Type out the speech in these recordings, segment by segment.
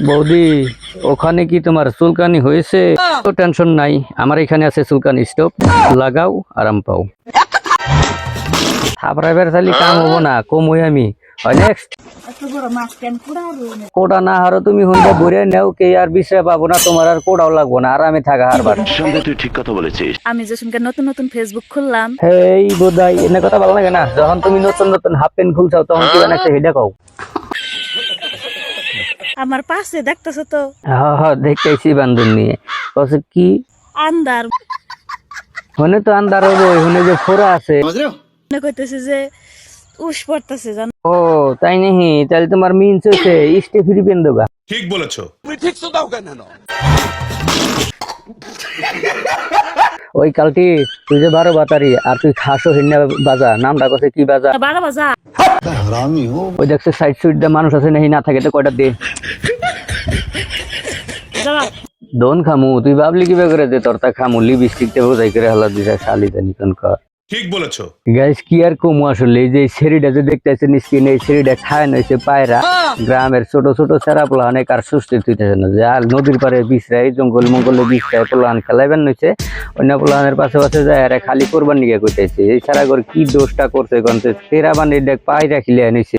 বৌদি ওখানে কি তোমার চুলকানি হয়েছে? তো টেনশন নাই, আমার এখানে আছে চুলকানি স্টোভ, লাগাও আরাম পাও। থাপড়াইবার চাইলে কাম হবো না, কম হই আমি। নেক্সট কোটা না হারো তুমি হুন্ডা ভরে নেও, কে আর বিশ্রায় পাবো না, তোমার আর কোটাও লাগবো না, আরামে থাকা হারবার। তুই ঠিক কথা বলেছিস। আমি যে শুনকে নতুন নতুন ফেসবুক খুললাম, এই বোধাই এনে কথা ভালো লাগে না, যখন তুমি নতুন নতুন হাফ প্যান্ট খুলছাও তখন কি বানাচ্ছে হেডা কও। আমার পাশে দেখতেছো তো হ্যাঁ হ্যাঁ দেখতেছি বান্ধব নিয়ে কছে কি আন্দার হনে তো আন্দার হইব, হনে যে ফোরা আছে। মনে কইতেছে যে উস পড়তেছে জান। ও তাই নাহি, তাহলে তোমার মিনস হচ্ছে ইস্টে ফ্রি পেন দেবা। ঠিক বলেছো। ওই কালটি তুই যে 12 বাতারি আর তুই খাসো হিন্না বাজা, নামটা কছে কি বাজা? 12 বাজা ওই দেখছে সাইড সুইড দা মানুষ আছে নাহি, না থাকে তো কয়টা দে যাবা। দোন খামু, তুই ভাবলি কি করে দে তোর তা খামু, লিপস্টিক তে বোঝাই করে হালা দিছে শালি জানি কোন কর। ঠিক বলেছো। গাইস কি আর কমু আসলে, এই যে সেরিটা যে দেখতেছেন স্ক্রিনে, এই সেরিটা খায় নইছে পায়রা, গ্রামের ছোট ছোট ছেড়া পোলা অনেক আর সুস্থ হইতেছে না, যে আর নদীর পারে বিশ্রায় জঙ্গল মঙ্গলে বিশ্রায় পোলাহান খেলাইবেন নইছে, অন্য পোলাহানের পাশে পাশে যায় আর খালি করবার নিয়ে কইতেছে। এই সারা করে কি দোষটা করছে গন্তে তেরা বানি দেখ পায়রা খিলে আনিছে।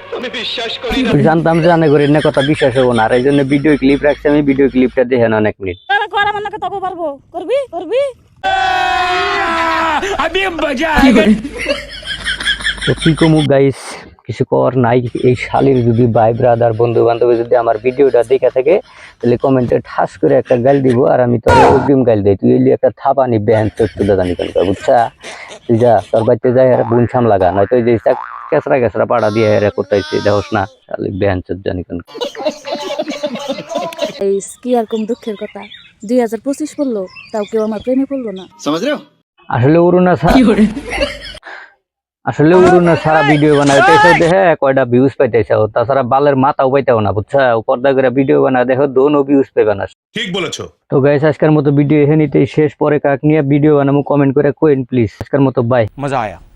জানতাম জানে করে এনে কথা বিশ্বাস হবো না, আর এই জন্য ভিডিও ক্লিপ রাখছি, আমি ভিডিও ক্লিপটা দেখেন অনেক মিনিট। তারা করা মানে কত পারবো, করবি করবি। তো কি কমু গাইস, কিছু কর নাই। এই শালির যদি ভাই ব্রাদার বন্ধু বান্ধব যদি আমার ভিডিওটা দেখে থাকে তাহলে কমেন্টে ঠাস করে একটা গাল দিব, আর আমি তোর অগ্রিম গাল দিই, তুই এলি একটা থাপানি ব্যান চোদ্দ জানি কেন বুঝছা, তুই যা তোর বাড়িতে যাই আর বুন সাম লাগা, নয়তো ওই যে কেঁচড়া কেঁচড়া পাড়া দিয়ে হেরা করতেছি দেখোস না, শালি ব্যান চোদ্দ জানি কেন। এই কি আর কম দুঃখের কথা, 2025 পড়লো তাও কেউ আমার প্রেমে পড়লো না। আসলে উড়ুনা সারা ভিডিও বানাইতেছে দেখে কয়টা ভিউজ পাইতেছে, তাছাড়া বালের মাথাও পাইতেও না বুঝছা, পর্দা করে ভিডিও বানায় দেখো দোনো ভিউজ পাইবে না। ঠিক বলেছো। তো গাইস আজকের মতো ভিডিও এখানেই শেষ, পরে কাক নিয়ে ভিডিও বানাবো কমেন্ট করে কোয়েন প্লিজ। আজকের মতো বাই। मजा आया।